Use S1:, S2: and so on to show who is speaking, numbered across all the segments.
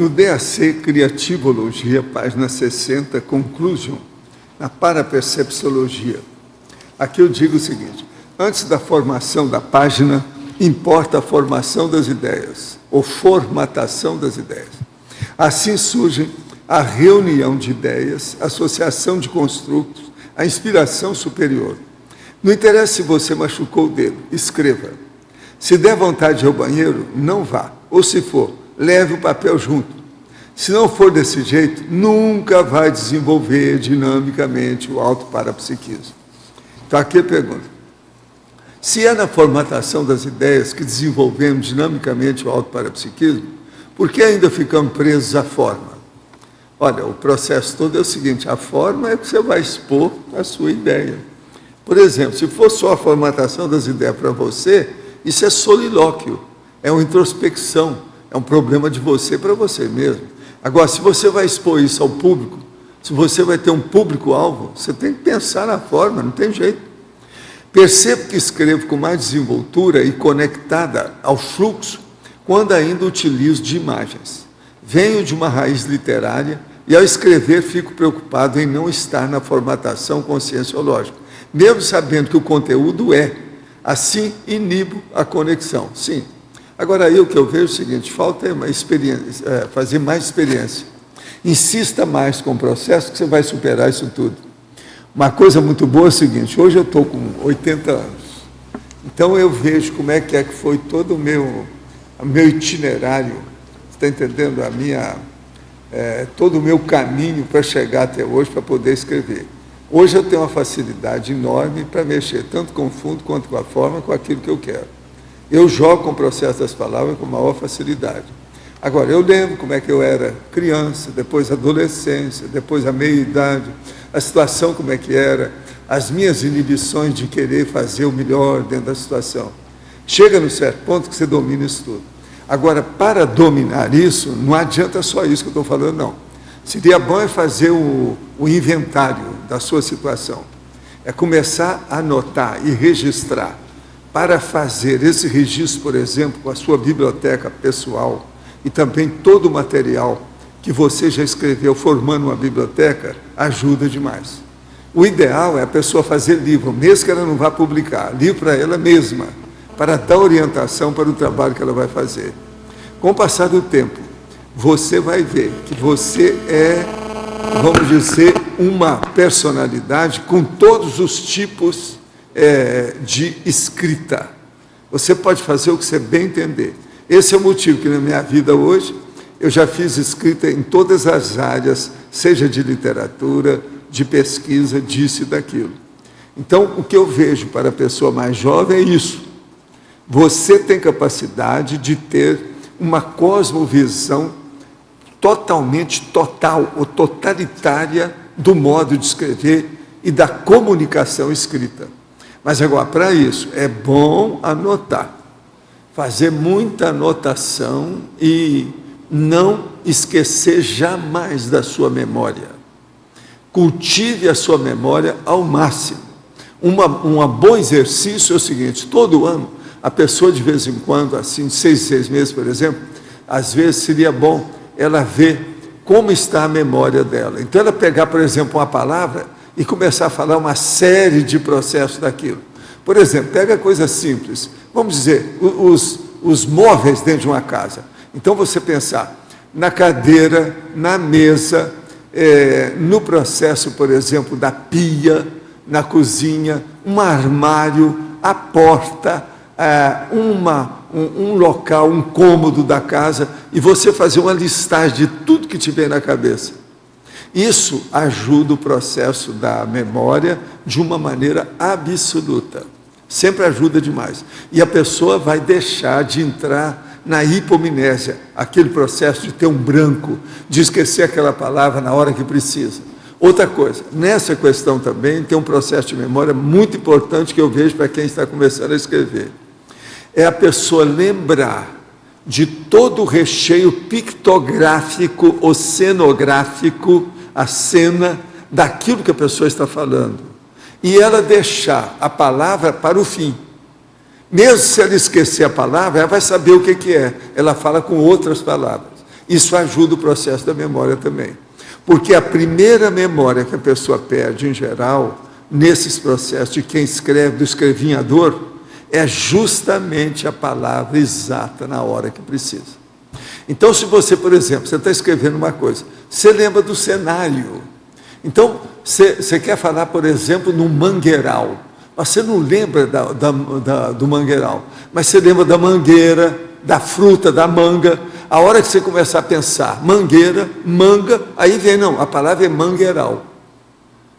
S1: No DAC Criativologia, página 60, Conclusion, na Parapercepciologia. Aqui eu digo o seguinte: antes da formação da página, importa a formação das ideias, ou formatação das ideias. Assim surge a reunião de ideias, a associação de construtos, a inspiração superior. Não interessa se você machucou o dedo, escreva. Se der vontade de ir ao banheiro, não vá. Ou se for, leve o papel junto. Se não for desse jeito, nunca vai desenvolver dinamicamente o autoparapsiquismo. Então aqui a pergunta: se é na formatação das ideias que desenvolvemos dinamicamente o autoparapsiquismo, por que ainda ficamos presos à forma? Olha, o processo todo é o seguinte: a forma é que você vai expor a sua ideia. Por exemplo, se for só a formatação das ideias para você, isso é solilóquio, é uma introspecção, é um problema de você para você mesmo. Agora, se você vai expor isso ao público, se você vai ter um público-alvo, você tem que pensar na forma, não tem jeito. Percebo que escrevo com mais desenvoltura e conectada ao fluxo quando ainda utilizo de imagens. Venho de uma raiz literária e, ao escrever, fico preocupado em não estar na formatação conscienciológica, mesmo sabendo que o conteúdo é. Assim, inibo a conexão. Sim. Agora, aí o que eu vejo é o seguinte: falta uma experiência, fazer mais experiência. Insista mais com o processo que você vai superar isso tudo. Uma coisa muito boa é o seguinte: hoje eu estou com 80 anos. Então eu vejo como é que foi todo o meu itinerário, está entendendo? Todo o meu caminho para chegar até hoje, para poder escrever. Hoje eu tenho uma facilidade enorme para mexer tanto com o fundo quanto com a forma, com aquilo que eu quero. Eu jogo com o processo das palavras com maior facilidade. Agora, eu lembro como é que eu era criança, depois adolescência, depois a meia-idade, a situação como é que era, as minhas inibições de querer fazer o melhor dentro da situação. Chega no certo ponto que você domina isso tudo. Agora, para dominar isso, não adianta só isso que eu estou falando, não. Seria bom fazer o inventário da sua situação. É começar a anotar e registrar. Para fazer esse registro, por exemplo, com a sua biblioteca pessoal e também todo o material que você já escreveu formando uma biblioteca, ajuda demais. O ideal é a pessoa fazer livro, mesmo que ela não vá publicar, livro para ela mesma, para dar orientação para o trabalho que ela vai fazer. Com o passar do tempo, você vai ver que você é, vamos dizer, uma personalidade com todos os tipos de escrita. Você pode fazer o que você bem entender. Esse é o motivo que na minha vida hoje eu já fiz escrita em todas as áreas, seja de literatura, de pesquisa, disso e daquilo. Então, o que eu vejo para a pessoa mais jovem é isso: você tem capacidade de ter uma cosmovisão totalmente total ou totalitária do modo de escrever e da comunicação escrita. Mas agora, para isso, é bom anotar, fazer muita anotação e não esquecer jamais da sua memória. Cultive a sua memória ao máximo. Um bom exercício é o seguinte: todo ano, a pessoa de vez em quando, assim, de 6 em 6 meses, por exemplo, às vezes seria bom ela ver como está a memória dela. Então, ela pegar, por exemplo, uma palavra e começar a falar uma série de processos daquilo. Por exemplo, pega coisa simples, vamos dizer, os móveis dentro de uma casa. Então, você pensar na cadeira, na mesa, no processo, por exemplo, da pia, na cozinha, um armário, a porta, um local, um cômodo da casa, e você fazer uma listagem de tudo que te vem na cabeça. Isso ajuda o processo da memória de uma maneira absoluta. Sempre ajuda demais. E a pessoa vai deixar de entrar na hipomnésia, aquele processo de ter um branco, de esquecer aquela palavra na hora que precisa. Outra coisa, nessa questão também tem um processo de memória muito importante que eu vejo para quem está começando a escrever. É a pessoa lembrar de todo o recheio pictográfico ou cenográfico, a cena daquilo que a pessoa está falando, e ela deixar a palavra para o fim. Mesmo se ela esquecer a palavra, ela vai saber o que é. Ela fala com outras palavras. Isso ajuda o processo da memória também. Porque a primeira memória que a pessoa perde, em geral, nesses processos de quem escreve, do escrevinhador, é justamente a palavra exata na hora que precisa. Então, se você, por exemplo, você está escrevendo uma coisa, você lembra do cenário. Então, você quer falar, por exemplo, no mangueiral. Mas você não lembra do mangueiral, mas você lembra da mangueira, da fruta, da manga. A hora que você começar a pensar, mangueira, manga, aí vem, não, a palavra é mangueiral.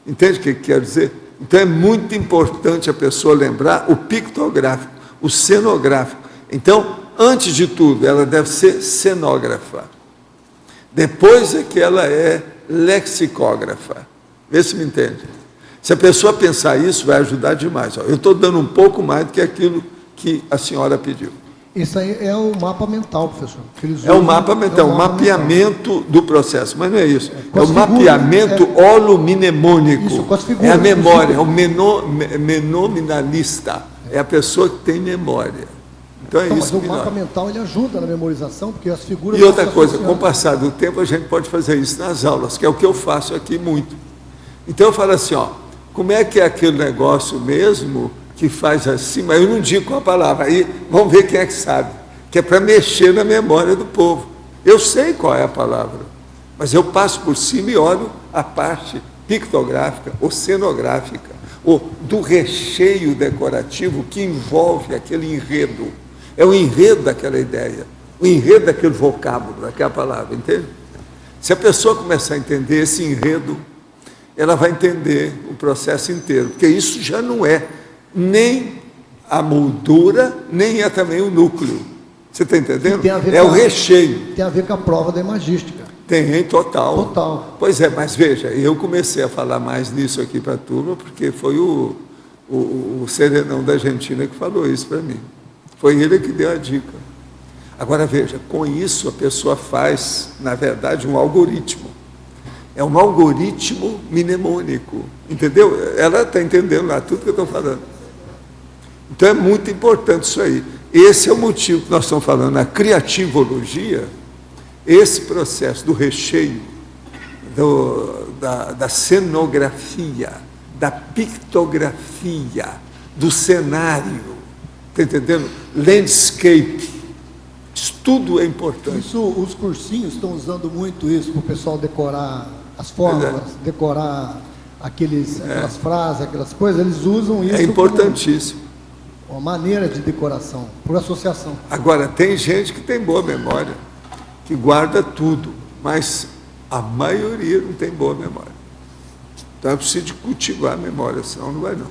S1: Entende o que quer dizer? Então é muito importante a pessoa lembrar o pictográfico, o cenográfico. Então, antes de tudo, ela deve ser cenógrafa. Depois é que ela é lexicógrafa. Vê se me entende. Se a pessoa pensar isso, vai ajudar demais. Eu estou dando um pouco mais do que aquilo que a senhora pediu.
S2: Isso aí é o mapa mental, professor.
S1: É o mapa mental, o mapeamento do processo, mas não é isso. É o mapeamento holomnemônico.
S2: Isso, com as figuras.
S1: É a memória, é o menominalista. É a pessoa que tem memória. Então é isso.
S2: Mas o mapa mental ele ajuda na memorização, porque as figuras...
S1: E outra coisa, com o passar do tempo, a gente pode fazer isso nas aulas, que é o que eu faço aqui muito. Então eu falo assim, como é que é aquele negócio mesmo que faz assim, mas eu não digo com a palavra, aí vamos ver quem é que sabe, que é para mexer na memória do povo. Eu sei qual é a palavra, mas eu passo por cima e olho a parte pictográfica ou cenográfica, ou do recheio decorativo que envolve aquele enredo. É o enredo daquela ideia, o enredo daquele vocábulo, daquela palavra, entende? Se a pessoa começar a entender esse enredo, ela vai entender o processo inteiro, porque isso já não é nem a moldura, nem é também o núcleo. Você está entendendo? É o recheio.
S2: Tem a ver com a prova da imagística.
S1: Tem, total.
S2: Total.
S1: Pois é, mas veja, eu comecei a falar mais nisso aqui para a turma, porque foi o Serenão da Argentina que falou isso para mim. Foi ele que deu a dica. Agora veja, com isso a pessoa faz, na verdade, um algoritmo. É um algoritmo mnemônico, entendeu? Ela está entendendo lá tudo que eu estou falando. Então é muito importante isso aí. Esse é o motivo que nós estamos falando na criativologia, esse processo do recheio, da cenografia, da pictografia, do cenário, está entendendo? Landscape, isso tudo é importante.
S2: Isso, os cursinhos estão usando muito isso para o pessoal decorar as fórmulas, decorar aquelas frases, aquelas coisas, eles usam isso.
S1: É importantíssimo.
S2: Uma maneira de decoração, por associação.
S1: Agora, tem gente que tem boa memória, que guarda tudo, mas a maioria não tem boa memória. Então é preciso de cultivar a memória, senão não vai não.